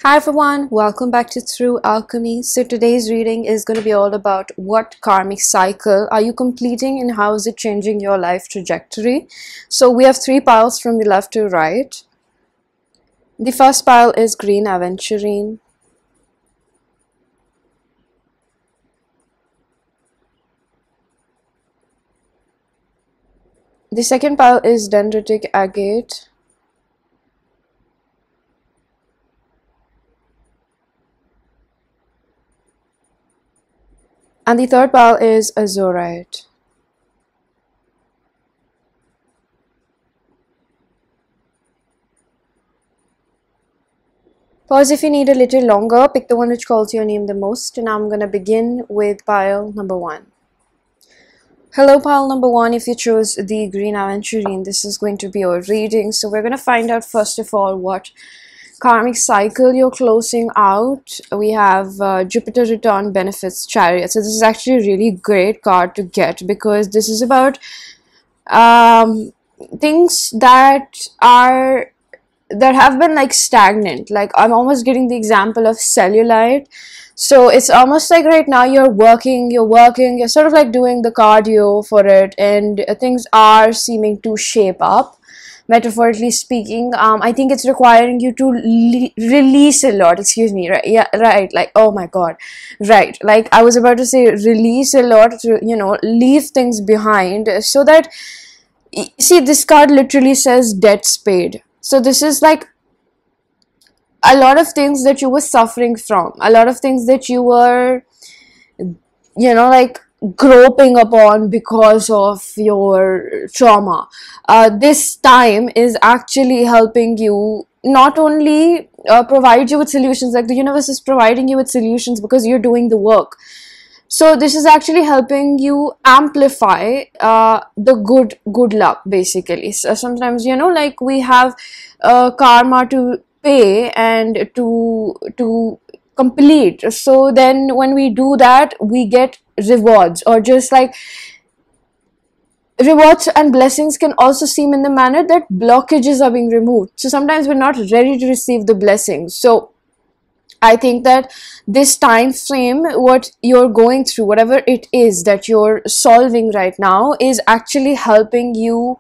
Hi everyone, welcome back to Through Alchemy. So today's reading is going to be all about what karmic cycle are you completing and how is it changing your life trajectory. So we have three piles from the left to right. The first pile is Green Aventurine. The second pile is Dendritic Agate. And the third pile is Azurite. Pause if you need a little longer, pick the one which calls your name the most, and I'm going to begin with pile number 1. Hello pile number 1, if you chose the Green Aventurine, this is going to be your reading. So we're going to find out first of all what karmic cycle you're closing out. We have Jupiter Return Benefits Chariot. So this is actually a really great card to get because this is about things that have been like stagnant. Like I'm almost getting the example of cellulite. So it's almost like right now you're working, you're sort of like doing the cardio for it, and things are seeming to shape up. Metaphorically speaking, I think it's requiring you to release a lot. Excuse me, right? Yeah, right. Like, oh my god, right. Like I was about to say, release a lot to, leave things behind so that, see, this card literally says debt paid. So this is like a lot of things that you were suffering from, a lot of things that you were, like groping upon because of your trauma. This time is actually helping you not only provide you with solutions, like the universe is providing you with solutions because you're doing the work. So this is actually helping you amplify the good luck, basically. So sometimes, like we have karma to pay and to complete. So then when we do that, we get rewards, or just like rewards and blessings can also seem in the manner that blockages are being removed. So sometimes we're not ready to receive the blessings. So I think that this time frame, what you're going through, whatever it is that you're solving right now, is actually helping you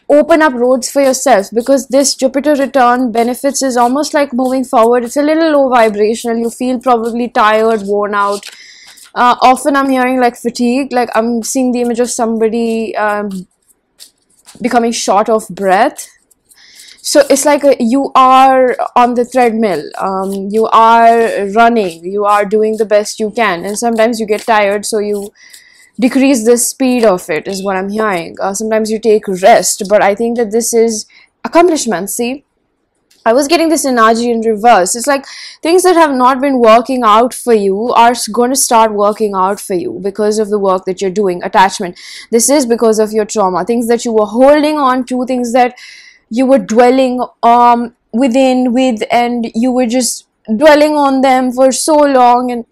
open up roads for yourself, because this Jupiter return benefits is almost like moving forward. It's a little low vibrational. You feel probably tired, worn out. Often I'm hearing like fatigue, like I'm seeing the image of somebody becoming short of breath. So it's like you are on the treadmill, you are running, you are doing the best you can, and sometimes you get tired, so you decrease the speed of it, is what I'm hearing. Sometimes you take rest, but I think that this is accomplishment. See, I was getting this energy in reverse. It's like things that have not been working out for you are going to start working out for you because of the work that you're doing. Attachment, this is because of your trauma. Things that you were holding on to, things that you were dwelling with, and you were just dwelling on them for so long, and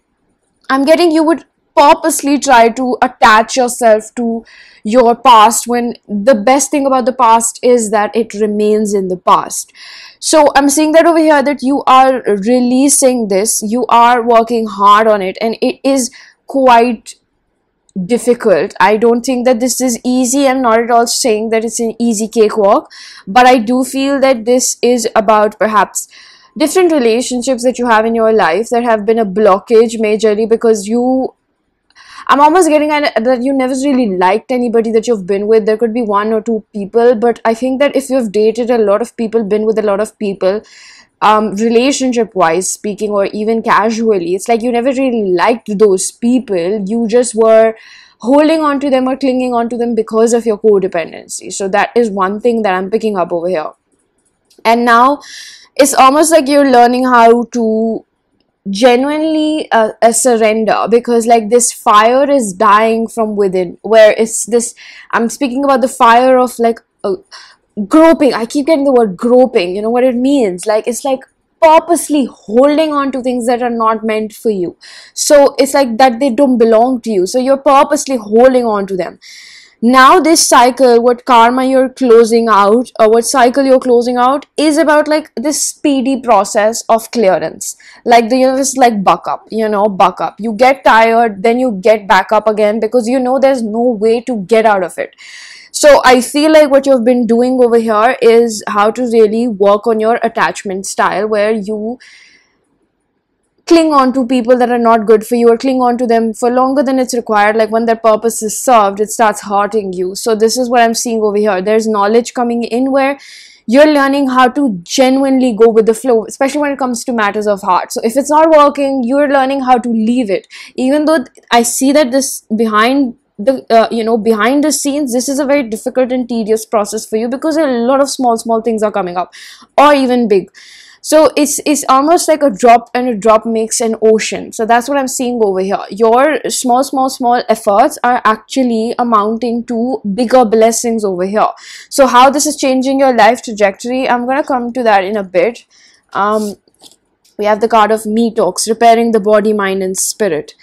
I'm getting you would purposely try to attach yourself to your past, when the best thing about the past is that it remains in the past. So I'm seeing that over here, that you are releasing this, you are working hard on it, and it is quite difficult. I don't think that this is easy. I'm not at all saying that it's an easy cakewalk, but I do feel that this is about perhaps different relationships that you have in your life that have been a blockage majorly because I'm almost getting at that you never really liked anybody that you've been with. There could be one or two people, but I think that if you've dated a lot of people, been with a lot of people, relationship wise speaking, or even casually, it's like you never really liked those people. You just were holding on to them or clinging on to them because of your codependency. So that is one thing that I'm picking up over here. And now it's almost like you're learning how to genuinely surrender, because like this fire is dying from within, where it's this, I'm speaking about the fire of like groping. I keep getting the word groping. You know what it means? Like it's like purposely holding on to things that are not meant for you. So it's like that they don't belong to you, so you're purposely holding on to them. Now this cycle, what karma you're closing out, or what cycle you're closing out, is about like this speedy process of clearance. Like the universe is like, buck up, buck up. You get tired, then you get back up again, because there's no way to get out of it. So I feel like what you've been doing over here is how to really work on your attachment style, where you cling on to people that are not good for you, or cling on to them for longer than it's required. Like when their purpose is served, it starts hurting you. So this is what I'm seeing over here. There's knowledge coming in where you're learning how to genuinely go with the flow, especially when it comes to matters of heart. So if it's not working, you're learning how to leave it. Even though I see that this behind behind the scenes, this is a very difficult and tedious process for you, because a lot of small things are coming up, or even big. So it's almost like a drop, and a drop makes an ocean. So that's what I'm seeing over here. Your small efforts are actually amounting to bigger blessings over here. So how this is changing your life trajectory, I'm gonna come to that in a bit. We have the card of Me Talks, repairing the body, mind, and spirit.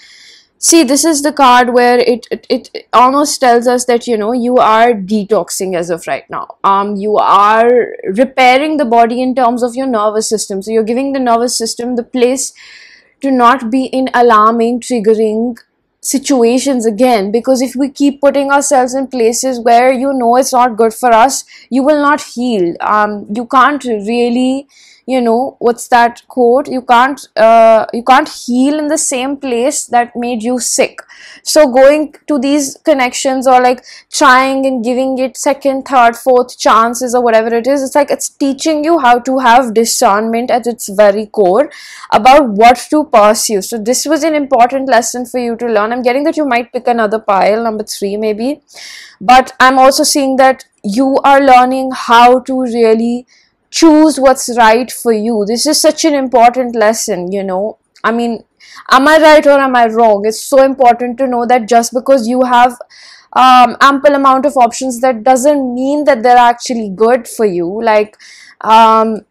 See, this is the card where it almost tells us that you are detoxing as of right now. You are repairing the body in terms of your nervous system. So you're giving the nervous system the place to not be in alarming, triggering situations again. Because if we keep putting ourselves in places where it's not good for us, you will not heal. You can't really, what's that quote, you can't heal in the same place that made you sick. So going to these connections, or like trying and giving it second, third, fourth chances, or whatever it is, it's like it's teaching you how to have discernment at its very core about what to pursue. So this was an important lesson for you to learn. I'm getting that you might pick another pile, number 3 maybe, but I'm also seeing that you are learning how to really choose what's right for you. This is such an important lesson. I mean, am I right or am I wrong? It's so important to know that just because you have ample amount of options, that doesn't mean that they're actually good for you. Like I'm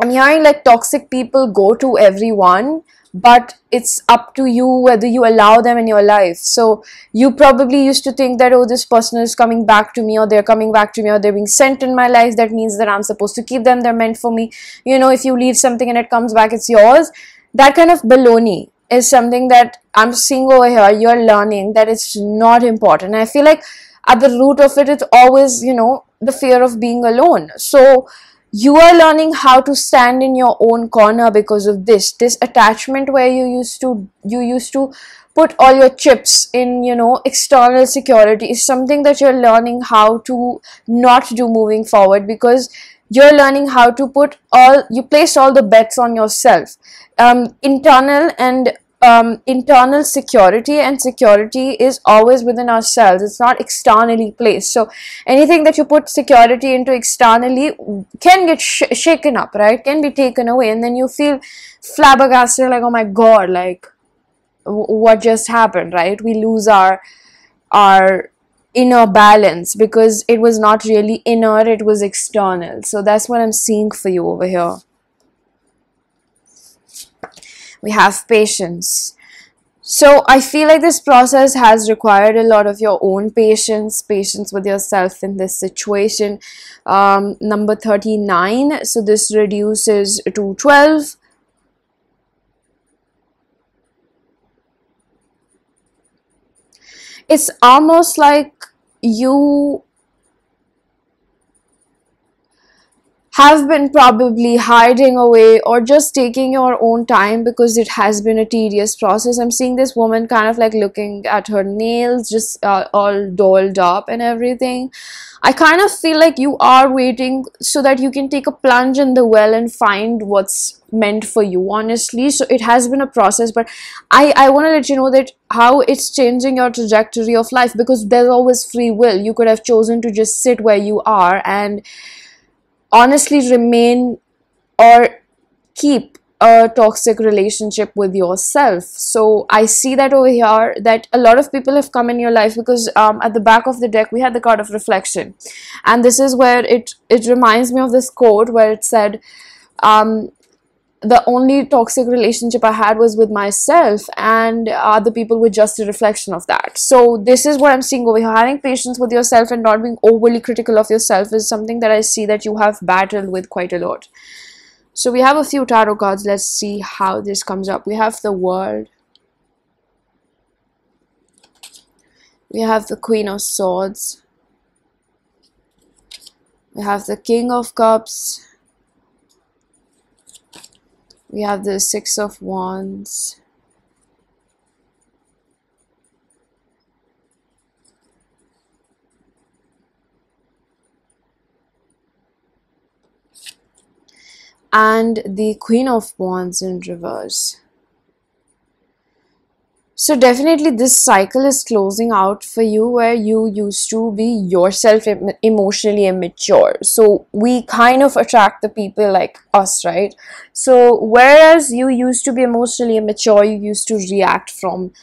hearing like toxic people go to everyone, but it's up to you whether you allow them in your life. So you probably used to think that, oh, this person is coming back to me, or they're coming back to me, or they're being sent in my life. That means that I'm supposed to keep them. They're meant for me. If you leave something and it comes back, it's yours. That kind of baloney is something that I'm seeing over here. You're learning that it's not important. And I feel like at the root of it, it's always, the fear of being alone. So you are learning how to stand in your own corner because of this attachment, where you used to put all your chips in external security, is something that you're learning how to not do moving forward, because you're learning how to place all the bets on yourself. Internal security, and security is always within ourselves. It's not externally placed. So anything that you put security into externally can get shaken up, right? Can be taken away, and then you feel flabbergasted, like, oh my god, like what just happened, right? We lose our inner balance, because it was not really inner, it was external. So that's what I'm seeing for you over here. We have patience. So I feel like this process has required a lot of your own patience with yourself in this situation. Number 39, so this reduces to 12. It's almost like you have been probably hiding away, or just taking your own time, because it has been a tedious process. I'm seeing this woman kind of like looking at her nails, just all dolled up and everything. I kind of feel like you are waiting so that you can take a plunge in the well and find what's meant for you, honestly. So it has been a process, but I want to let you know that how it's changing your trajectory of life, because there's always free will. You could have chosen to just sit where you are and honestly remain or keep a toxic relationship with yourself. So I see that over here, that a lot of people have come in your life, because at the back of the deck we had the card of reflection, and this is where it reminds me of this quote where it said, the only toxic relationship I had was with myself, and other people were just a reflection of that. So this is what I'm seeing over here. Having patience with yourself and not being overly critical of yourself is something that I see that you have battled with quite a lot. So we have a few tarot cards. Let's see how this comes up. We have the World. We have the Queen of Swords. We have the King of Cups. We have the Six of Wands. And the Queen of Wands in reverse. So definitely this cycle is closing out for you, where you used to be yourself emotionally immature. So we kind of attract the people like us, right? So whereas you used to be emotionally immature, you used to react from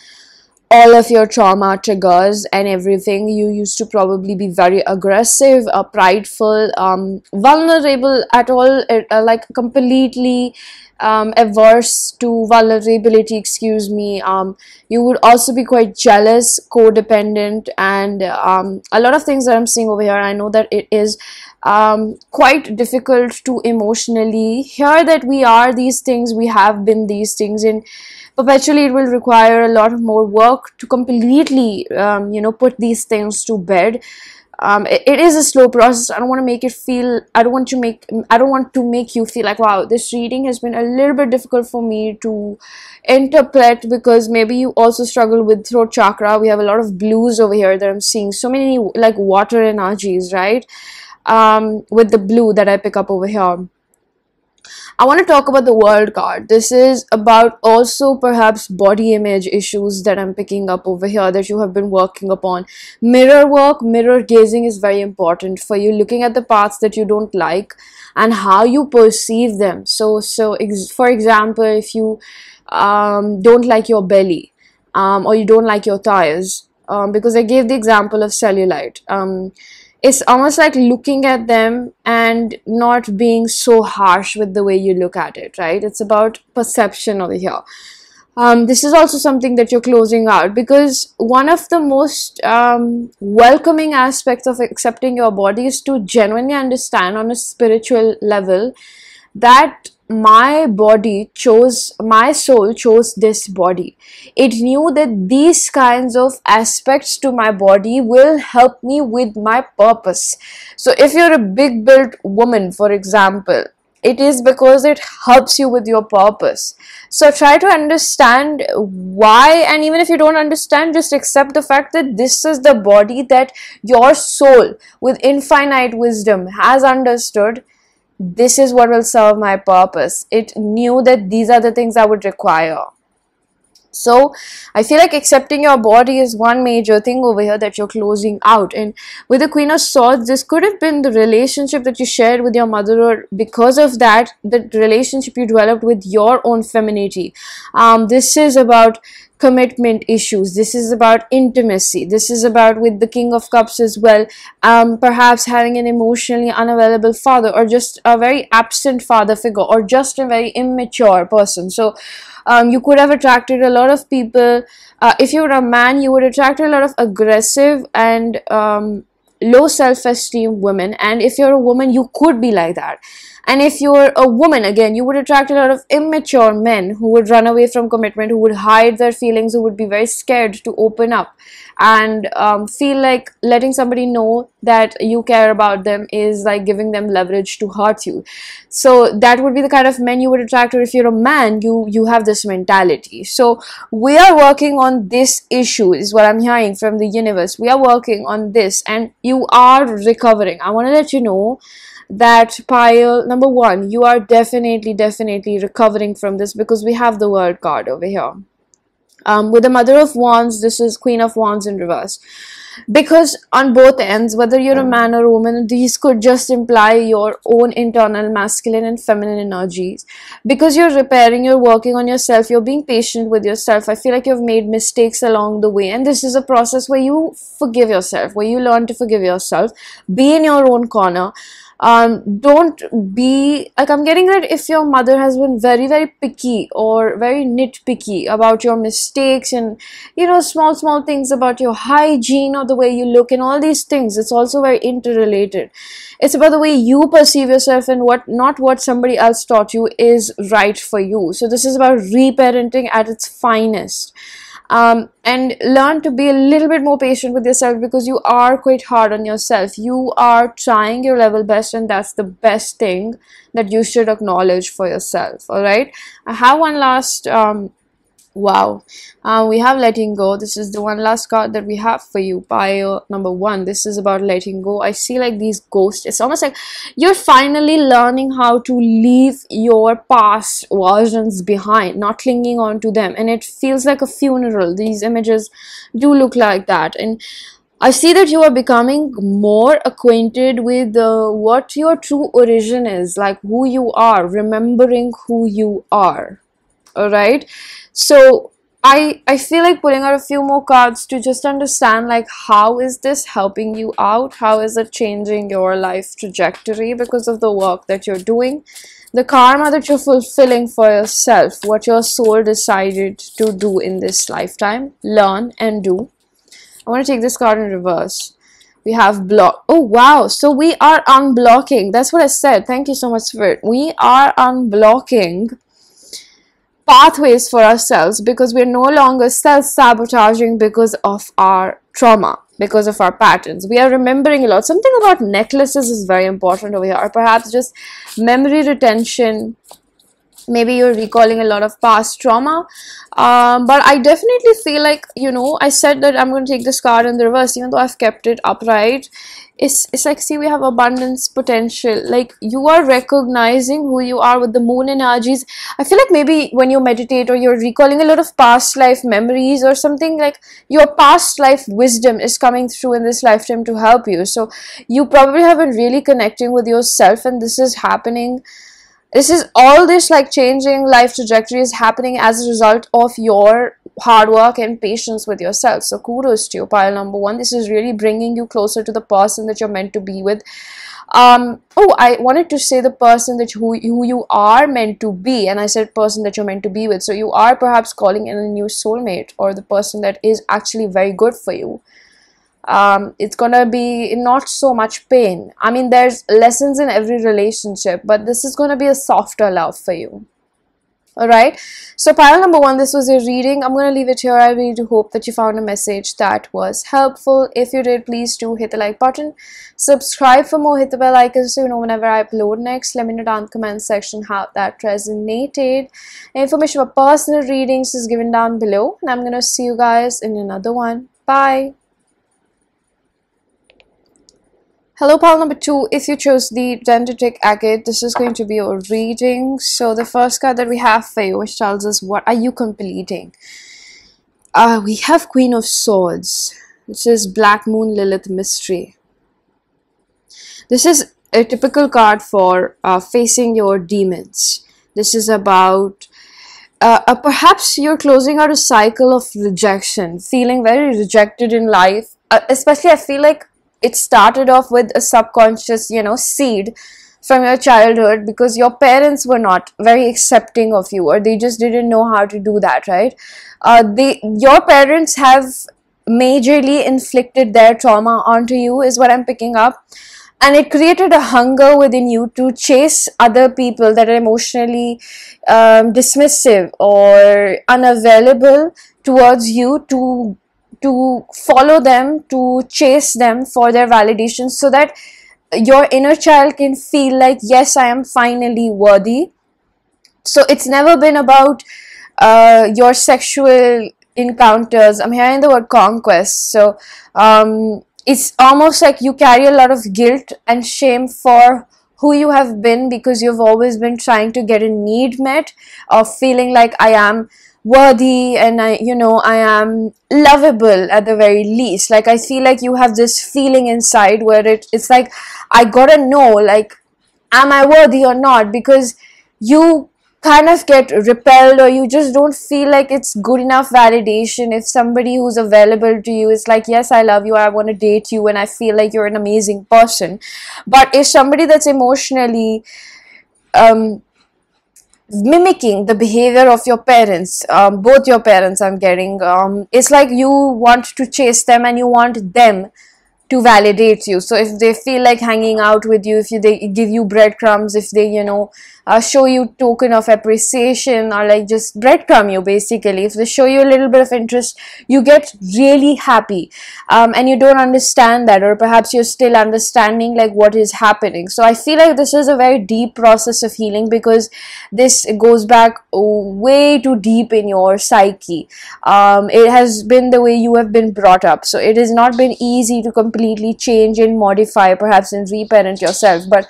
all of your trauma triggers and everything. You used to probably be very aggressive, prideful, vulnerable at all, like completely averse to vulnerability, excuse me. You would also be quite jealous, codependent, and a lot of things that I'm seeing over here. I know that it is quite difficult to emotionally hear that we are these things, we have been these things, and perpetually it will require a lot more work to completely put these things to bed. It is a slow process. I don't want to make it feel, I don't want to make you feel like, wow, this reading has been a little bit difficult for me to interpret, because maybe you also struggle with throat chakra. We have a lot of blues over here that I'm seeing, so many like water energies, right? With the blue that I pick up over here. I want to talk about the World card. This is about also perhaps body image issues that I'm picking up over here that you have been working upon. Mirror work, mirror gazing is very important for you, looking at the parts that you don't like and how you perceive them. So for example, if you don't like your belly, or you don't like your thighs, because I gave the example of cellulite. It's almost like looking at them and not being so harsh with the way you look at it, right? It's about perception over here. This is also something that you're closing out, because one of the most welcoming aspects of accepting your body is to genuinely understand on a spiritual level that my soul chose this body. It knew that these kinds of aspects to my body will help me with my purpose. So if you're a big built woman, for example, it is because it helps you with your purpose. So try to understand why, and even if you don't understand, just accept the fact that this is the body that your soul with infinite wisdom has understood. This is what will serve my purpose. It knew that these are the things I would require. So I feel like accepting your body is one major thing over here that you're closing out. And with the Queen of Swords, this could have been the relationship that you shared with your mother, or because of that, the relationship you developed with your own femininity. This is about commitment issues. This is about intimacy. This is about, with the King of Cups as well, perhaps having an emotionally unavailable father, or just a very absent father figure, or just a very immature person. So you could have attracted a lot of people. If you were a man, you would attract a lot of aggressive and low self-esteem women, and if you're a woman, you could be like that. And if you're a woman, again, you would attract a lot of immature men who would run away from commitment, who would hide their feelings, who would be very scared to open up, and feel like letting somebody know that you care about them is like giving them leverage to hurt you. So that would be the kind of men you would attract. Or if you're a man, you have this mentality. So we are working on this issue, is what I'm hearing from the universe. We are working on this, and you are recovering. I want to let you know that, pile number one, you are definitely recovering from this, because we have the World card over here. With the Mother of Wands, this is Queen of Wands in reverse. Because on both ends, whether you're a man or a woman, these could just imply your own internal masculine and feminine energies. Because you're repairing, you're working on yourself, you're being patient with yourself. I feel like you've made mistakes along the way, and this is a process where you forgive yourself, where you learn to forgive yourself, be in your own corner. Don't be like, I'm getting that if your mother has been very very picky or very nitpicky about your mistakes, and small things about your hygiene or the way you look and all these things, it's also very interrelated. It's about the way you perceive yourself, and not what somebody else taught you is right for you. So this is about reparenting at its finest. And learn to be a little bit more patient with yourself, because you are quite hard on yourself. You are trying your level best, and that's the best thing that you should acknowledge for yourself. All right, I have one last wow, we have letting go. This is the one last card that we have for you, pile number 1. This is about letting go. I see like these ghosts. It's almost like you're finally learning how to leave your past versions behind, not clinging on to them, and it feels like a funeral. These images do look like that, and I see that you are becoming more acquainted with what your true origin is, like who you are, remembering who you are. All right, so I feel like putting out a few more cards to just understand, like, how is this helping you out, how is it changing your life trajectory because of the work that you're doing, the karma that you're fulfilling for yourself, what your soul decided to do in this lifetime, learn and do. I want to take this card in reverse. We have block. Oh wow, so we are unblocking. That's what I said. Thank you so much, Spirit. We are unblocking pathways for ourselves, because we're no longer self-sabotaging because of our trauma, because of our patterns. We are remembering a lot. Something about necklaces is very important over here, or perhaps just memory retention. Maybe you're recalling a lot of past trauma, but I definitely feel like, I said that I'm going to take this card in the reverse, even though I've kept it upright. It's like, see, we have abundance, potential. Like, you are recognizing who you are with the moon energies. I feel like maybe when you meditate, or you're recalling a lot of past life memories or something, like your past life wisdom is coming through in this lifetime to help you. So you probably have been really connecting with yourself, and this is happening. All this like changing life trajectory is happening as a result of your hard work and patience with yourself. So kudos to you, pile number 1. This is really bringing you closer to the person that you're meant to be with. I wanted to say the person that who you are meant to be, and I said person that you're meant to be with. So you are perhaps calling in a new soulmate, or the person that is actually very good for you. It's gonna be not so much pain. I mean, there's lessons in every relationship, but this is gonna be a softer love for you. All right, so pile number 1, this was your reading. I'm going to leave it here. I really do hope that you found a message that was helpful. If you did, please do hit the like button, subscribe for more, hit the bell icon so you know whenever I upload next. Let me know down in the comment section how that resonated. Information about personal readings is given down below, and I'm going to see you guys in another one. Bye. Hello, pile number 2. If you chose the Dendritic Agate, this is going to be your reading. So the first card that we have for you, which tells us what are you completing. We have Queen of Swords, which is Black Moon Lilith Mystery. This is a typical card for facing your demons. This is about perhaps you're closing out a cycle of rejection, feeling very rejected in life. Especially, I feel like it started off with a subconscious, seed from your childhood, because your parents were not very accepting of you, or they just didn't know how to do that, right? Your parents have majorly inflicted their trauma onto you, is what I'm picking up. And it created a hunger within you to chase other people that are emotionally dismissive or unavailable towards you, to follow them, to chase them for their validation, so that your inner child can feel like, yes, I am finally worthy. So it's never been about your sexual encounters. I'm hearing the word conquest. So it's almost like you carry a lot of guilt and shame for who you have been, because you've always been trying to get a need met, of feeling like I am worthy, and I am lovable at the very least. Like, I feel like you have this feeling inside where it's like, I gotta know, like, am I worthy or not? Because you kind of get repelled, or you just don't feel like it's good enough validation if somebody who's available to you is like, yes, I love you, I want to date you, and I feel like you're an amazing person. But if somebody that's emotionally mimicking the behavior of your parents, both your parents, I'm getting, it's like you want to chase them and you want them to validate you. So if they feel like hanging out with you, if they give you breadcrumbs, if they, show you token of appreciation, or like just breadcrumb you basically, if they show you a little bit of interest, you get really happy, and you don't understand that, or perhaps you're still understanding like what is happening. So I feel like this is a very deep process of healing, because this goes back way too deep in your psyche. It has been the way you have been brought up, so it has not been easy to completely change and modify, perhaps, and reparent yourself. But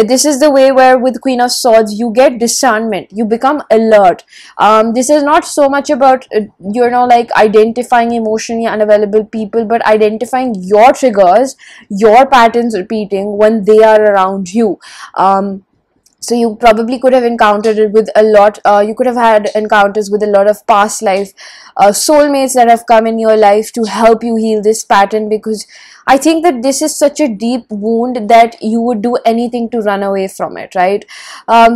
this is the way where with Queen of Swords you get discernment, you become alert. This is not so much about like identifying emotionally unavailable people, but identifying your triggers, your patterns repeating when they are around you. So you probably could have encountered it with a lot, you could have had encounters with a lot of past life soulmates that have come in your life to help you heal this pattern, because I think that this is such a deep wound that you would do anything to run away from it, right?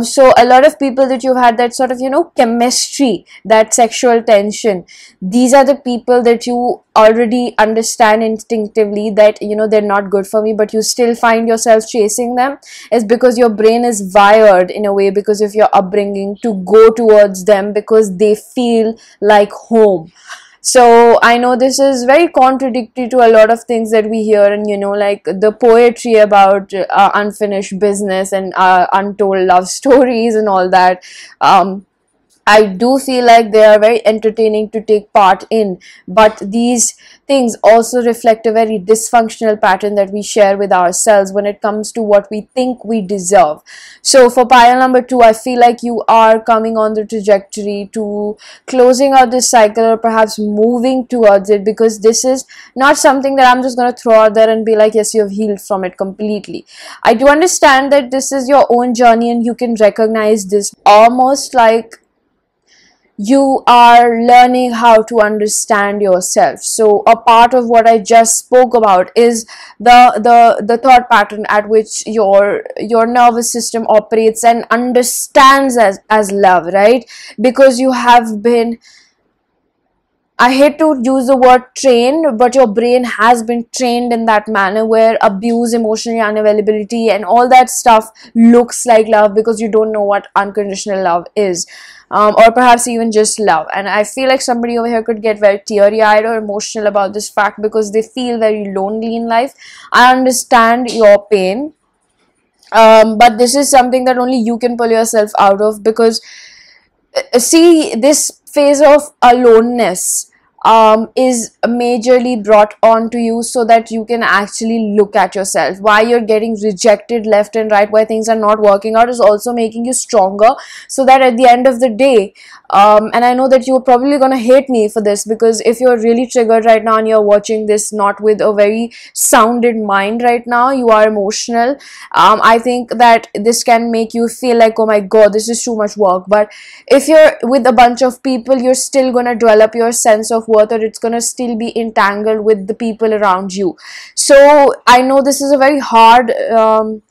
So a lot of people that you've had that sort of, chemistry, that sexual tension, these are the people that you already understand instinctively that, they're not good for me, but you still find yourself chasing them, is because your brain is wired in a way, because of your upbringing, to go towards them because they feel like home. So I know this is very contradictory to a lot of things that we hear, and like the poetry about unfinished business and untold love stories and all that. I do feel like they are very entertaining to take part in, but these things also reflect a very dysfunctional pattern that we share with ourselves when it comes to what we think we deserve. So for pile number 2, I feel like you are coming on the trajectory to closing out this cycle, or perhaps moving towards it, because this is not something that I'm just going to throw out there and be like, yes, you have healed from it completely. I do understand that this is your own journey, and you can recognize this almost like you are learning how to understand yourself. So a part of what I just spoke about is the thought pattern at which your nervous system operates and understands as love, right? Because you have been, I hate to use the word trained, but your brain has been trained in that manner where abuse, emotional unavailability, and all that stuff looks like love, because you don't know what unconditional love is. Or perhaps even just love. And I feel like somebody over here could get very teary-eyed or emotional about this fact, because they feel very lonely in life. I understand your pain, but this is something that only you can pull yourself out of, because see, this phase of aloneness is majorly brought on to you so that you can actually look at yourself. Why you're getting rejected left and right, why things are not working out, is also making you stronger, so that at the end of the day, and I know that you're probably gonna hate me for this, because if you're really triggered right now and you're watching this not with a very sounded mind right now, you are emotional, I think that this can make you feel like, oh my god, this is too much work. But if you're with a bunch of people, you're still gonna develop your sense of worth, or it's gonna still be entangled with the people around you. So I know this is a very hard-earned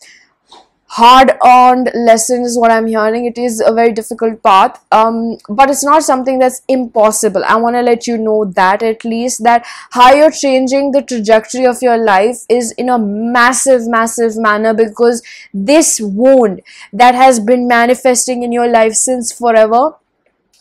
lesson is what I'm hearing. It is a very difficult path, but it's not something that's impossible. I want to let you know that, at least, that how you're changing the trajectory of your life is in a massive manner, because this wound that has been manifesting in your life since forever,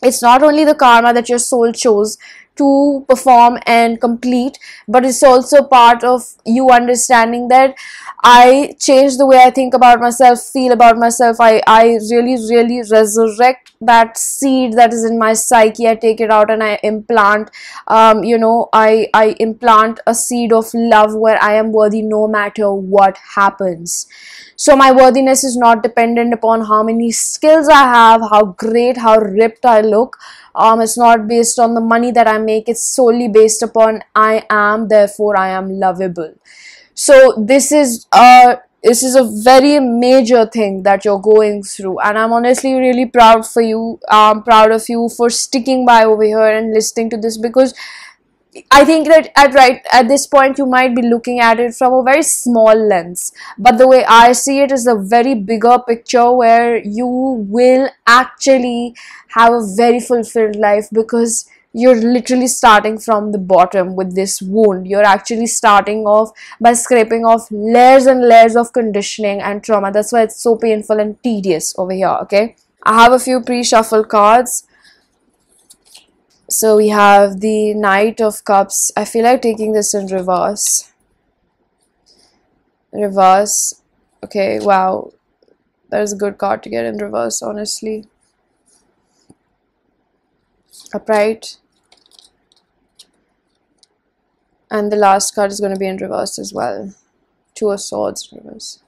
it's not only the karma that your soul chose to perform and complete, but it's also part of you understanding that I change the way I think about myself, feel about myself. I really resurrect that seed that is in my psyche. I take it out and I implant, I implant a seed of love where I am worthy no matter what happens. So my worthiness is not dependent upon how many skills I have, how great, how ripped I look. It's not based on the money that I make. It's solely based upon I am, therefore I am lovable. So this is a This is a very major thing that you're going through, and I'm honestly really proud for you. I'm proud of you for sticking by over here and listening to this, because I think that at this point you might be looking at it from a very small lens, but the way I see it is a very bigger picture where you will actually have a very fulfilled life, because you're literally starting from the bottom with this wound. You're actually starting off by scraping off layers and layers of conditioning and trauma. That's why it's so painful and tedious over here. Okay, I have a few pre-shuffle cards. So we have the Knight of Cups. I feel like taking this in reverse. Reverse. Okay, wow. That is a good card to get in reverse, honestly. Upright. And the last card is going to be in reverse as well. Two of Swords in reverse.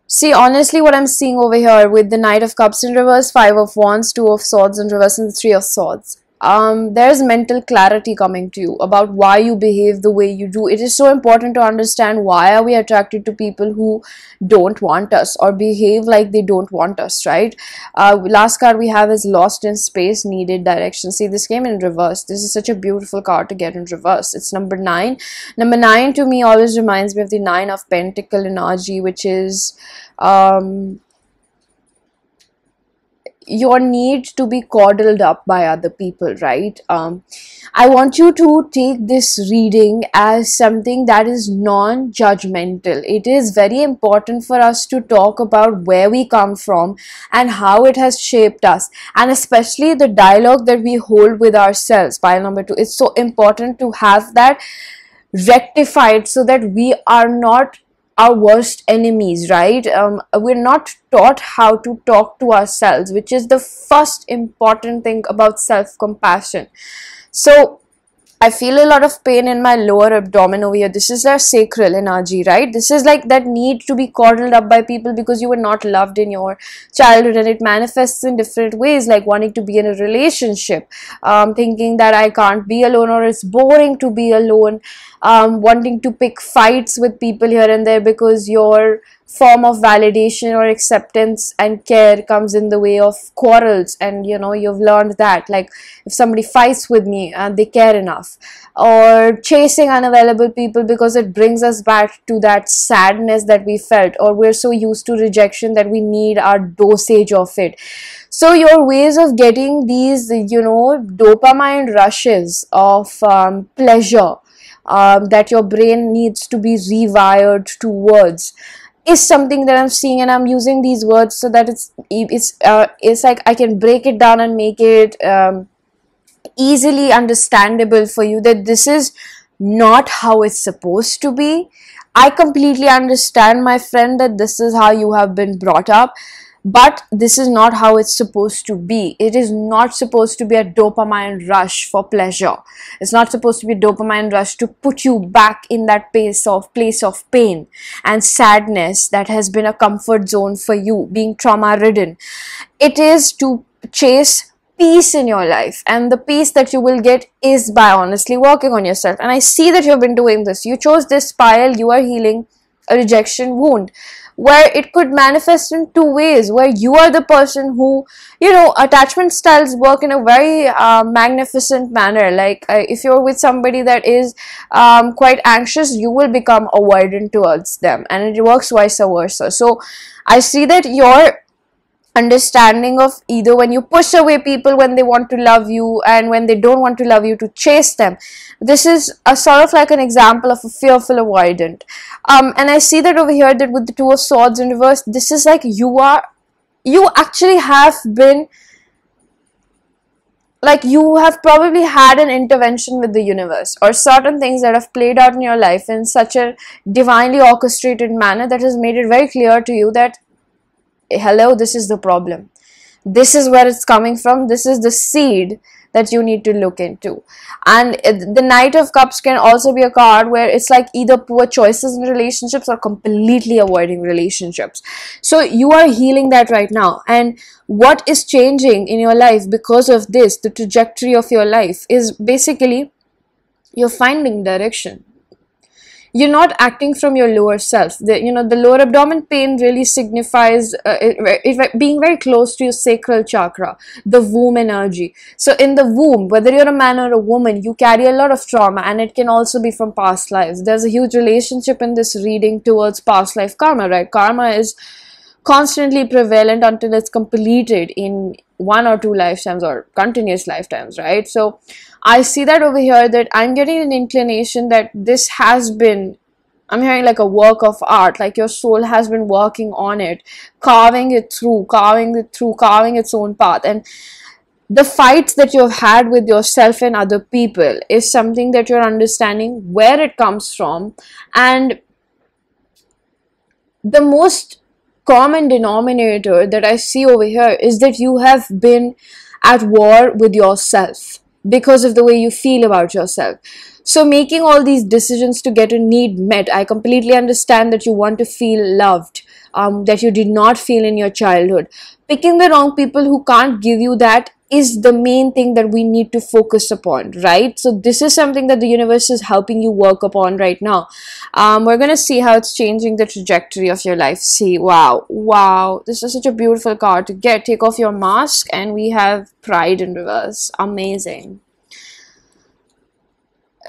See, honestly, what I'm seeing over here with the Knight of Cups in reverse, Five of Wands, Two of Swords in reverse, and the Three of Swords. There's mental clarity coming to you about why you behave the way you do. It is so important to understand why are we attracted to people who don't want us or behave like they don't want us, right? Last card we have is Lost in Space, Needed Direction. See, this came in reverse. This is such a beautiful card to get in reverse. It's number 9. Number 9 to me always reminds me of the Nine of Pentacle energy, which is your need to be coddled up by other people, right? I want you to take this reading as something that is non-judgmental. It is very important for us to talk about where we come from and how it has shaped us, and especially the dialogue that we hold with ourselves. Pile number 2, it's so important to have that rectified so that we are not our worst enemies, right? We're not taught how to talk to ourselves, which is the first important thing about self-compassion. So I feel a lot of pain in my lower abdomen over here. This is our sacral energy, right? This is like that need to be coddled up by people because you were not loved in your childhood, and it manifests in different ways, like wanting to be in a relationship, thinking that I can't be alone or it's boring to be alone, wanting to pick fights with people here and there because your form of validation or acceptance and care comes in the way of quarrels, and you know you've learned that, like, if somebody fights with me and they care enough, or chasing unavailable people because it brings us back to that sadness that we felt, or we're so used to rejection that we need our dosage of it. So your ways of getting these, you know, dopamine rushes of pleasure that your brain needs to be rewired towards is something that I'm seeing, and I'm using these words so that it's like I can break it down and make it easily understandable for you, that this is not how it's supposed to be. I completely understand, my friend, that this is how you have been brought up, but this is not how it's supposed to be. It is not supposed to be a dopamine rush for pleasure. It's not supposed to be a dopamine rush to put you back in that place of pain and sadness that has been a comfort zone for you, being trauma ridden. It is to chase peace in your life, and the peace that you will get is by honestly working on yourself. And I see that you've been doing this. You chose this pile. You are healing a rejection wound, where it could manifest in two ways, where you are the person who, you know, attachment styles work in a very magnificent manner. Like if you're with somebody that is quite anxious, you will become avoidant towards them, and it works vice versa. So I see that your understanding of either when you push away people when they want to love you, and when they don't want to love you, to chase them, this is a sort of like an example of a fearful avoidant. And I see that over here, that with the Two of Swords in reverse, this is like you actually have been, like, you have probably had an intervention with the universe, or certain things that have played out in your life in such a divinely orchestrated manner that has made it very clear to you that, hello, this is the problem, this is where it's coming from, this is the seed that you need to look into. And the Knight of Cups can also be a card where it's like either poor choices in relationships or completely avoiding relationships. So you are healing that right now, and what is changing in your life because of this, the trajectory of your life, is basically you're finding direction. you're not acting from your lower self. The lower abdomen pain really signifies being very close to your sacral chakra, the womb energy. So in the womb, whether you're a man or a woman, you carry a lot of trauma, and it can also be from past lives. There's a huge relationship in this reading towards past life karma, right? Karma is constantly prevalent until it's completed in one or two lifetimes or continuous lifetimes, right? So I see that over here, that I'm getting an inclination that this has been, I'm hearing like a work of art, like your soul has been working on it, carving it through, carving its own path. And the fights that you've had with yourself and other people is something that you're understanding where it comes from. And the most common denominator that I see over here is that you have been at war with yourself because of the way you feel about yourself. So making all these decisions to get a need met, I completely understand that you want to feel loved, that you did not feel in your childhood. Picking the wrong people who can't give you that is the main thing that we need to focus upon, right? So this is something that the universe is helping you work upon right now. We're gonna see how it's changing the trajectory of your life. See, wow, this is such a beautiful card to get. Take off your mask, and we have Pride in reverse. Amazing.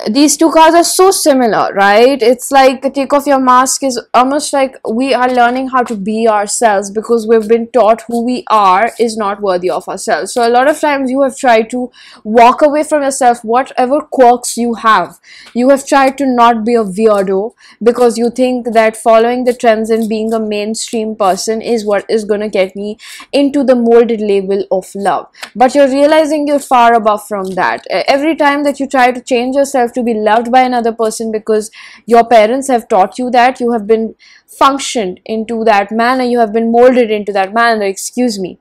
These two cards are so similar, right? It's like the take off your mask is almost like we are learning how to be ourselves, because we've been taught who we are is not worthy of ourselves. So a lot of times you have tried to walk away from yourself, whatever quirks you have. You have tried to not be a weirdo because you think that following the trends and being a mainstream person is what is going to get me into the molded label of love. But you're realizing you're far above from that. Every time that you try to change yourself to be loved by another person because your parents have taught you that, you have been functioned into that manner, you have been molded into that manner, excuse me,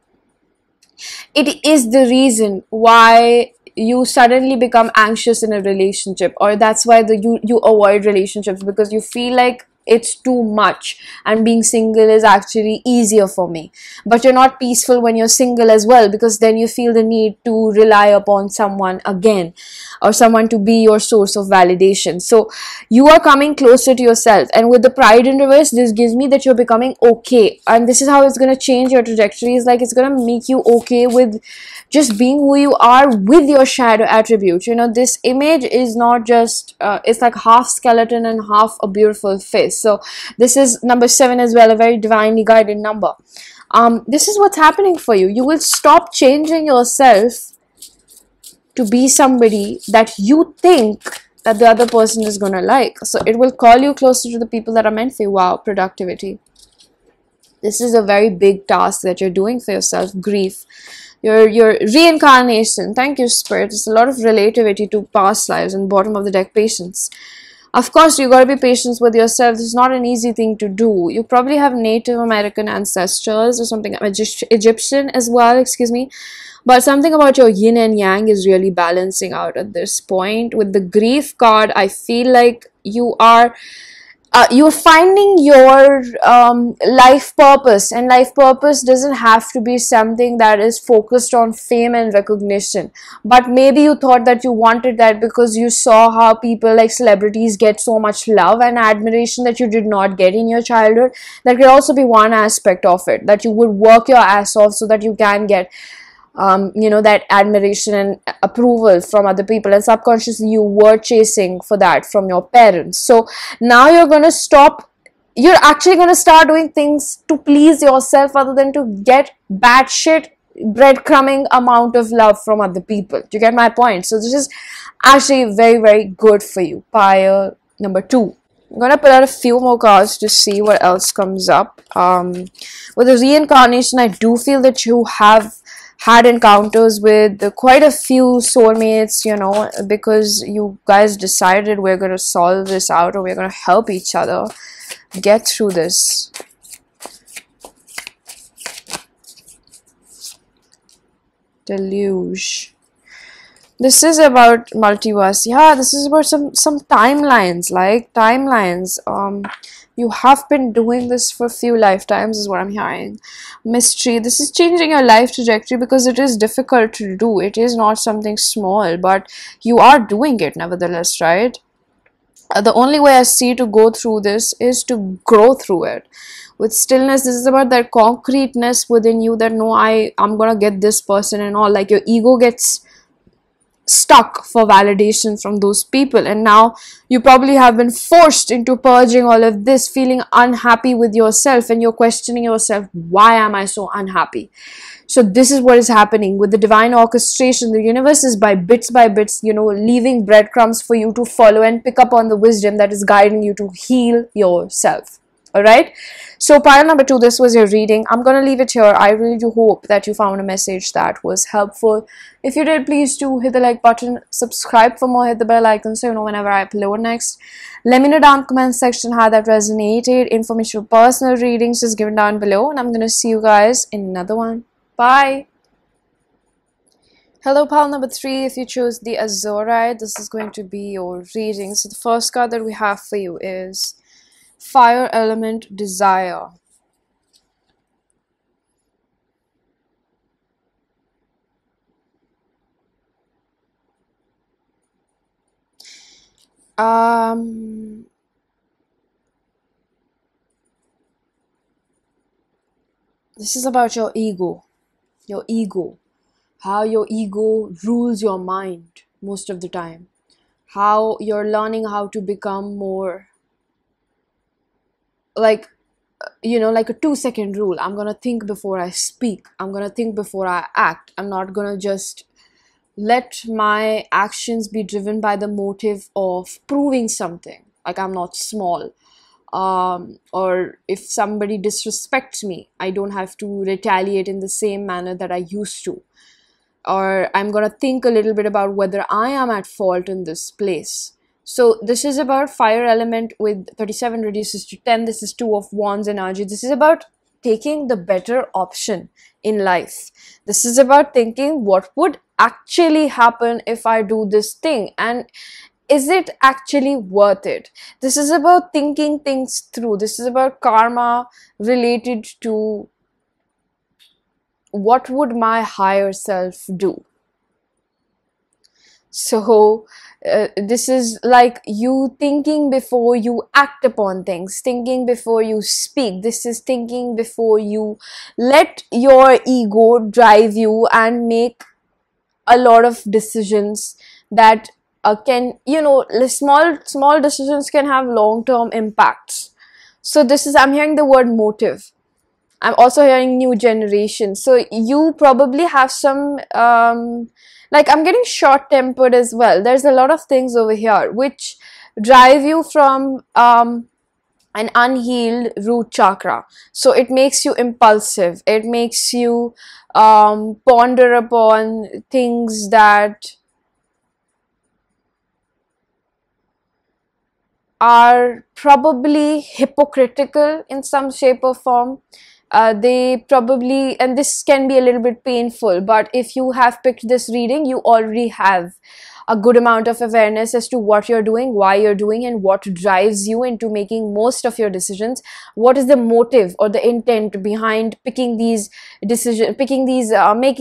it is the reason why you suddenly become anxious in a relationship, or that's why you avoid relationships, because you feel like it's too much and being single is actually easier for me. But you're not peaceful when you're single as well, because then you feel the need to rely upon someone again, or someone to be your source of validation. So you are coming closer to yourself, and with the Pride in reverse, this gives me that you're becoming okay. And this is how it's going to change your trajectory. It's like it's going to make you okay with just being who you are with your shadow attribute. You know, this image is not just it's like half skeleton and half a beautiful face. So this is number 7 as well, a very divinely guided number. This is what's happening for you. You will stop changing yourself to be somebody that you think that the other person is gonna like. So it will call you closer to the people that are meant for you. Wow, productivity. This is a very big task that you're doing for yourself. Grief, your reincarnation. Thank you, Spirit. There's a lot of relativity to past lives. And bottom of the deck, patience. Of course, you got to be patient with yourself. This is not an easy thing to do. You probably have Native American ancestors or something, Egyptian as well, excuse me. But something about your yin and yang is really balancing out at this point. With the grief card, I feel like you're finding your life purpose, and life purpose doesn't have to be something that is focused on fame and recognition. But maybe you thought that you wanted that because you saw how people like celebrities get so much love and admiration that you did not get in your childhood. That could also be one aspect of it, that you would work your ass off so that you can get that admiration and approval from other people, and subconsciously you were chasing for that from your parents. So now you're actually going to start doing things to please yourself rather than to get batshit breadcrumbing amount of love from other people. Do you get my point? So this is actually very, very good for you. Pile number 2. I'm going to pull out a few more cards to see what else comes up. With the reincarnation, I do feel that you have had encounters with quite a few soulmates, because you guys decided we're going to solve this out, or we're going to help each other get through this. Deluge. This is about multiverse. Yeah, this is about some timelines, like timelines. You have been doing this for a few lifetimes is what I'm hearing. Mystery. This is changing your life trajectory because it is difficult to do. It is not something small, but you are doing it nevertheless, right? The only way I see to go through this is to grow through it with stillness. This is about that concreteness within you, that no, I'm gonna get this person and all. Like your ego gets stuck for validation from those people, and now you probably have been forced into purging all of this, feeling unhappy with yourself, and you're questioning yourself, why am I so unhappy? So this is what is happening with the divine orchestration. The universe is by bits, leaving breadcrumbs for you to follow and pick up on the wisdom that is guiding you to heal yourself. Alright, so pile number 2, this was your reading. I'm gonna leave it here. I really do hope that you found a message that was helpful. If you did, please do hit the like button, subscribe for more, hit the bell icon so you know whenever I upload next. Let me know down in the comment section how that resonated. Information for personal readings is given down below, and I'm gonna see you guys in another one. Bye. Hello, pile number 3. If you chose the Azurite, this is going to be your reading. So the first card that we have for you is Fire Element Desire. This is about your ego, how your ego rules your mind most of the time, how you're learning how to become more like a 2-second rule. I'm gonna think before I speak, I'm gonna think before I act, I'm not gonna just let my actions be driven by the motive of proving something, like I'm not small, or if somebody disrespects me, I don't have to retaliate in the same manner that I used to, or I'm gonna think a little bit about whether I am at fault in this place. So this is about fire element with 37 reduces to 10. This is 2 of Wands energy. This is about taking the better option in life. This is about thinking what would actually happen if I do this thing, and is it actually worth it? This is about thinking things through. This is about karma related to what would my higher self do. So this is like you thinking before you act upon things, thinking before you speak. This is thinking before you let your ego drive you and make a lot of decisions that can, small decisions can have long-term impacts. So this is, I'm hearing the word motive. I'm also hearing new generation. So you probably have some I'm getting short-tempered as well. There's a lot of things over here which drive you from an unhealed root chakra. So it makes you impulsive. It makes you ponder upon things that are probably hypocritical in some shape or form. They probably, and this can be a little bit painful, but if you have picked this reading, you already have a good amount of awareness as to what you're doing, why you're doing, and what drives you into making most of your decisions. What is the motive or the intent behind picking these decisions, making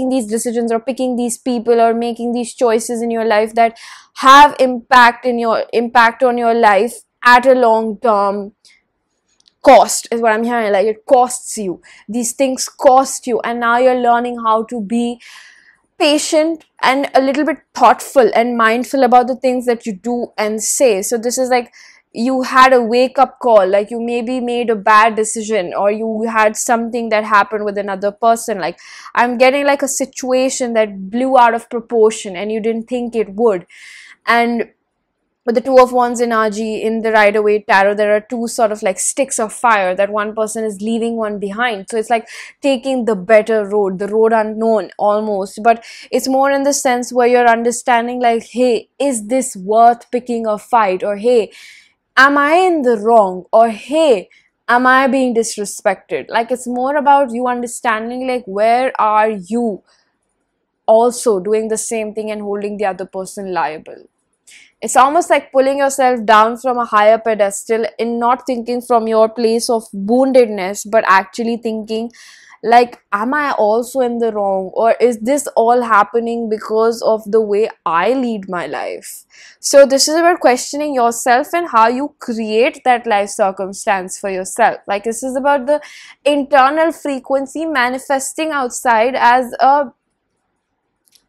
these decisions, or picking these people, or making these choices in your life that have impact on your life at a long term cost, is what I'm hearing. Like, it costs you. These things cost you, and now you're learning how to be patient and a little bit thoughtful and mindful about the things that you do and say. So this is like you had a wake-up call, like you maybe made a bad decision, or you had something that happened with another person. Like, I'm getting like a situation that blew out of proportion and you didn't think it would. And with the 2 of Wands energy in the Rider-Waite tarot, there are 2 sort of like sticks of fire that one person is leaving one behind. So it's like taking the better road, the road unknown almost, but it's more in the sense where you're understanding like, hey, is this worth picking a fight? Or hey, am I in the wrong? Or hey, am I being disrespected? Like, it's more about you understanding like, where are you also doing the same thing and holding the other person liable. It's almost like pulling yourself down from a higher pedestal, in not thinking from your place of woundedness, but actually thinking like, am I also in the wrong, or is this all happening because of the way I lead my life? So this is about questioning yourself and how you create that life circumstance for yourself. Like, this is about the internal frequency manifesting outside as a,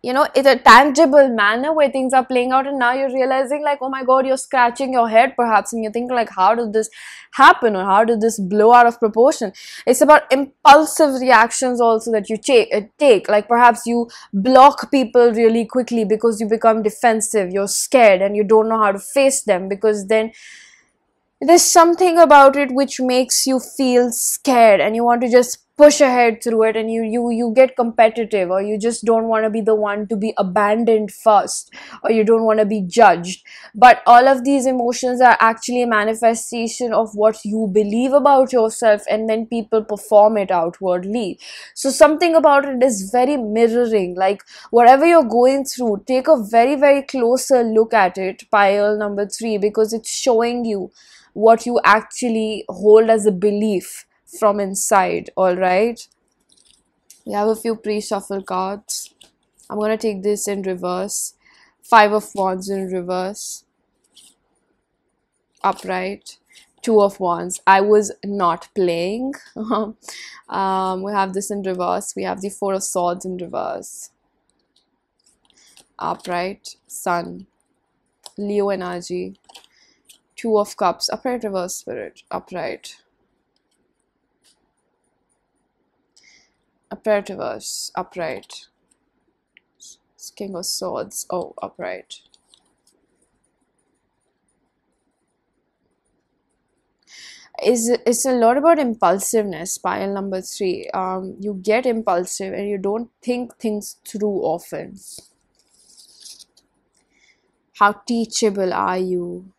you know, in a tangible manner where things are playing out, and now you're realizing like, oh my god, you're scratching your head perhaps, and you think like, how did this happen, or how did this blow out of proportion? It's about impulsive reactions also that you take, like perhaps you block people really quickly because you become defensive, you're scared, and you don't know how to face them, because then there's something about it which makes you feel scared and you want to just push ahead through it, and you get competitive, or you just don't want to be the one to be abandoned first, or you don't want to be judged. But all of these emotions are actually a manifestation of what you believe about yourself, and then people perform it outwardly. So something about it is very mirroring. Like, whatever you're going through, take a very, very closer look at it, pile number 3, because it's showing you what you actually hold as a belief from inside. All right, we have a few pre-shuffle cards. I'm gonna take this in reverse. 5 of Wands in reverse, upright. 2 of Wands. I was not playing. We have this in reverse. We have the 4 of Swords in reverse, upright. Sun, Leo energy. 2 of Cups, upright, reverse, Spirit, upright. Upright, reverse, upright. King of Swords, oh, upright. It's a lot about impulsiveness, pile number 3. You get impulsive and you don't think things through often. How teachable are you?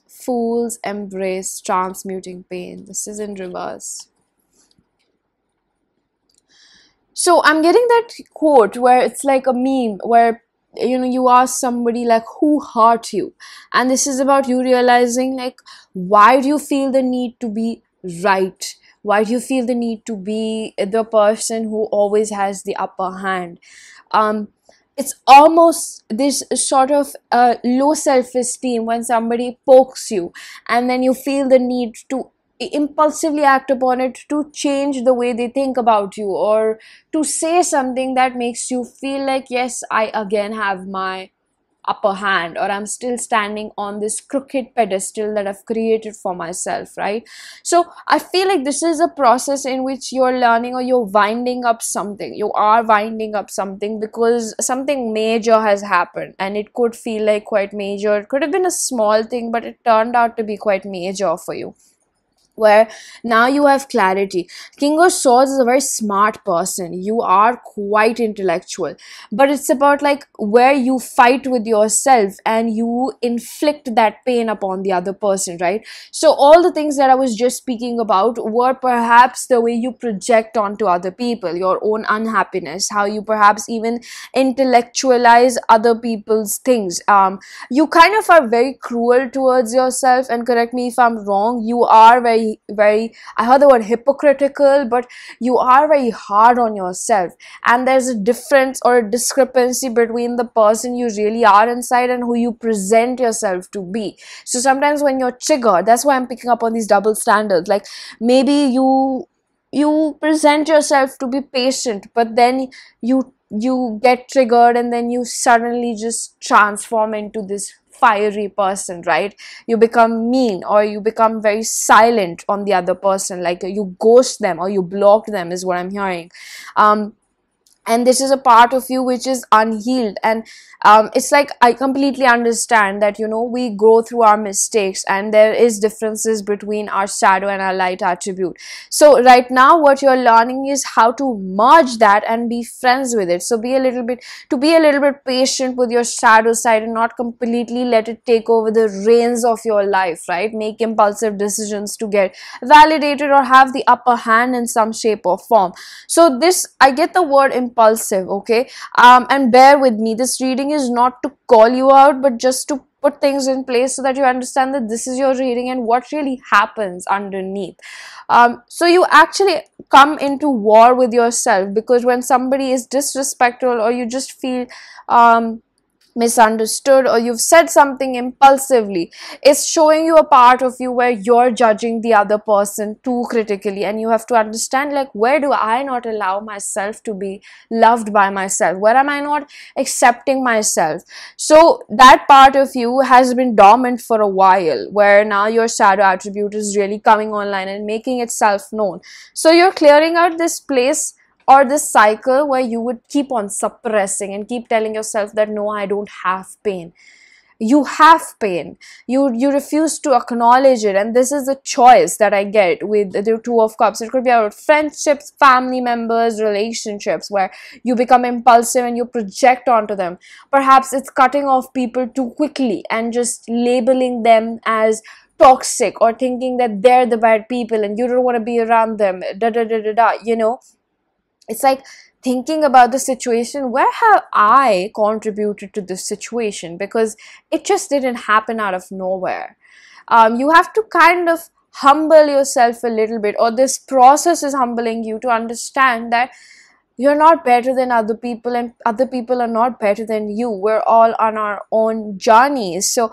Fools embrace transmuting pain. This is in reverse. So I'm getting that quote where it's like a meme where, you know, you ask somebody like, who hurt you? And this is about you realizing like, why do you feel the need to be right? Why do you feel the need to be the person who always has the upper hand? It's almost this sort of low self-esteem when somebody pokes you, and then you feel the need to impulsively act upon it to change the way they think about you, or to say something that makes you feel like, yes, I again have my upper hand, or I'm still standing on this crooked pedestal that I've created for myself, right? So I feel like this is a process in which you're learning, or you're winding up something. You are winding up something because something major has happened, and it could feel like quite major. It could have been a small thing, but it turned out to be quite major for you, where now you have clarity. King of Swords is a very smart person. You are quite intellectual, but it's about like where you fight with yourself and you inflict that pain upon the other person, right? So all the things that I was just speaking about were perhaps the way you project onto other people, your own unhappiness, how you perhaps even intellectualize other people's things. You kind of are very cruel towards yourself, and correct me if I'm wrong, you are very, I heard the word hypocritical, but you are very hard on yourself, and there's a difference or a discrepancy between the person you really are inside and who you present yourself to be. So sometimes when you're triggered, that's why I'm picking up on these double standards. Like, maybe you present yourself to be patient, but then you get triggered, and then you suddenly just transform into this fiery person, right? You become mean, or you become very silent on the other person, like you ghost them or you block them, is what I'm hearing. And this is a part of you which is unhealed, and it's like, I completely understand that, you know, we go through our mistakes, and there is differences between our shadow and our light attribute. So right now what you're learning is how to merge that and be friends with it. So be a little bit patient with your shadow side, and not completely let it take over the reins of your life, right? Make impulsive decisions to get validated or have the upper hand in some shape or form. So this, I get the word impulsive, okay? And bear with me, this reading is not to call you out, but just to put things in place so that you understand that this is your reading and what really happens underneath. So you actually come into war with yourself, because when somebody is disrespectful, or you just feel misunderstood, or you've said something impulsively, it's showing you a part of you where you're judging the other person too critically. And you have to understand, like, where do I not allow myself to be loved by myself? Where am I not accepting myself? So that part of you has been dormant for a while, where now your shadow attribute is really coming online and making itself known. So you're clearing out this place, or this cycle, where you would keep on suppressing and keep telling yourself that no, I don't have pain. You have pain. You refuse to acknowledge it. And this is the choice that I get with the Two of Cups. It could be about friendships, family members, relationships, where you become impulsive and you project onto them. Perhaps it's cutting off people too quickly and just labeling them as toxic, or thinking that they're the bad people and you don't want to be around them, it's like thinking about the situation, where have I contributed to this situation? Because it just didn't happen out of nowhere. You have to kind of humble yourself a little bit, or this process is humbling you to understand that you're not better than other people, and other people are not better than you. We're all on our own journeys. So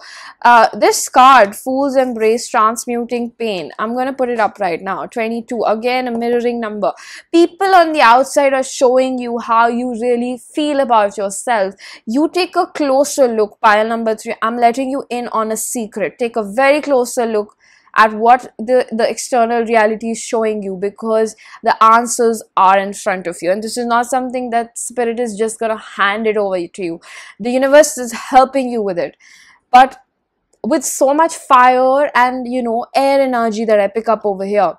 this card, Fool's Embrace, Transmuting Pain, I'm going to put it up right now. 22, again a mirroring number. People on the outside are showing you how you really feel about yourself. You take a closer look. Pile number 3, I'm letting you in on a secret. Take a very closer look at what the external reality is showing you, because the answers are in front of you. And this is not something that spirit is just gonna hand it over to you. The universe is helping you with it, but with so much fire and air energy that I pick up over here.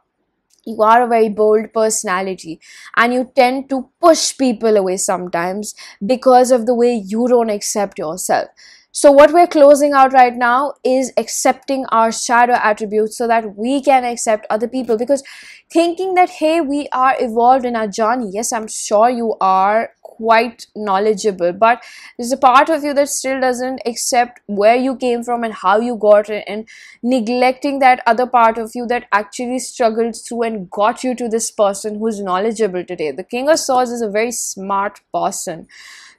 You are a very bold personality, and you tend to push people away sometimes because of the way you don't accept yourself. So what we're closing out right now is accepting our shadow attributes, so that we can accept other people. Because thinking that, hey, we are evolved in our journey, yes, I'm sure you are quite knowledgeable, but there's a part of you that still doesn't accept where you came from and how you got it, and neglecting that other part of you that actually struggled through and got you to this person who's knowledgeable today. The King of Swords is a very smart person.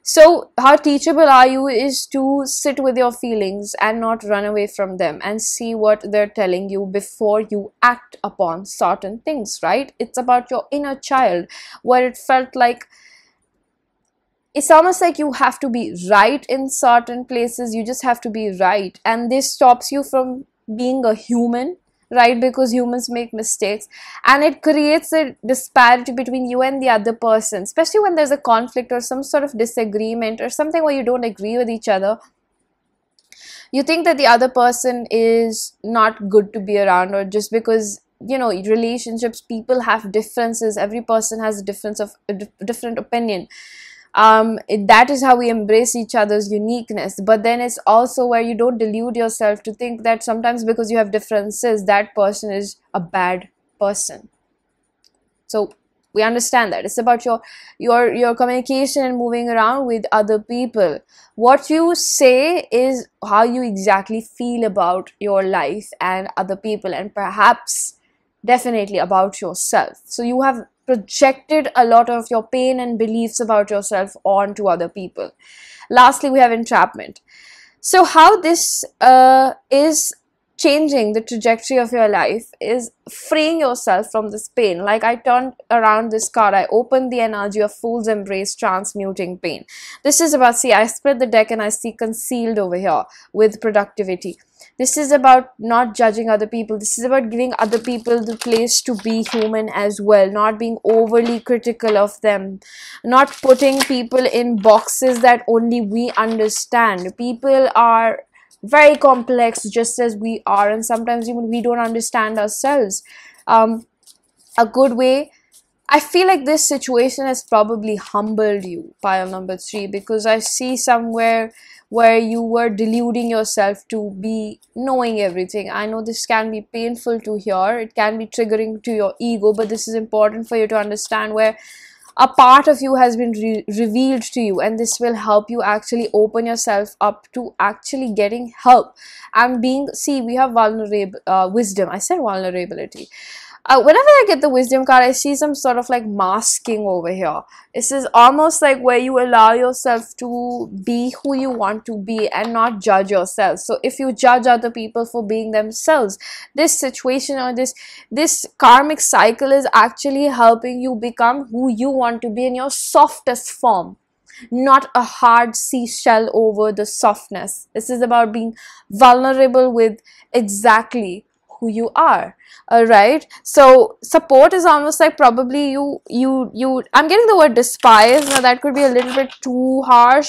So how teachable are you is to sit with your feelings and not run away from them, and see what they're telling you before you act upon certain things, right? It's about your inner child, where it felt like it's almost like you have to be right in certain places. You just have to be right, and this stops you from being a human, right? Because humans make mistakes, and it creates a disparity between you and the other person, especially when there's a conflict or some sort of disagreement or something where you don't agree with each other. You think that the other person is not good to be around, or just because relationships, people have differences, every person has a different opinion. That is how we embrace each other's uniqueness. But then it's also where you don't delude yourself to think that sometimes because you have differences, that person is a bad person. So we understand that it's about your communication and moving around with other people. What you say is how you exactly feel about your life and other people, and perhaps definitely about yourself. So you have projected a lot of your pain and beliefs about yourself onto other people. Lastly, we have entrapment. So how this is changing the trajectory of your life is freeing yourself from this pain. Like I turned around this card, I opened the energy of Fool's Embrace, Transmuting Pain. This is about, see, I split the deck and I see Concealed over here with productivity. This is about not judging other people. This is about giving other people the place to be human as well, not being overly critical of them, not putting people in boxes that only we understand. People are very complex, just as we are, and sometimes even we don't understand ourselves. A good way, I feel like this situation has probably humbled you, pile number 3, because I see somewhere where you were deluding yourself to be knowing everything. I know this can be painful to hear, it can be triggering to your ego, but this is important for you to understand, where a part of you has been revealed to you, and this will help you actually open yourself up to actually getting help and being, see, we have vulnerable wisdom. I said vulnerability. Whenever I get the wisdom card, I see some sort of like masking over here. This is almost like where you allow yourself to be who you want to be and not judge yourself. So if you judge other people for being themselves, this situation or this karmic cycle is actually helping you become who you want to be in your softest form, not a hard seashell over the softness. This is about being vulnerable with exactly who you are. All right, so support is almost like probably you I'm getting the word despise. Now that could be a little bit too harsh,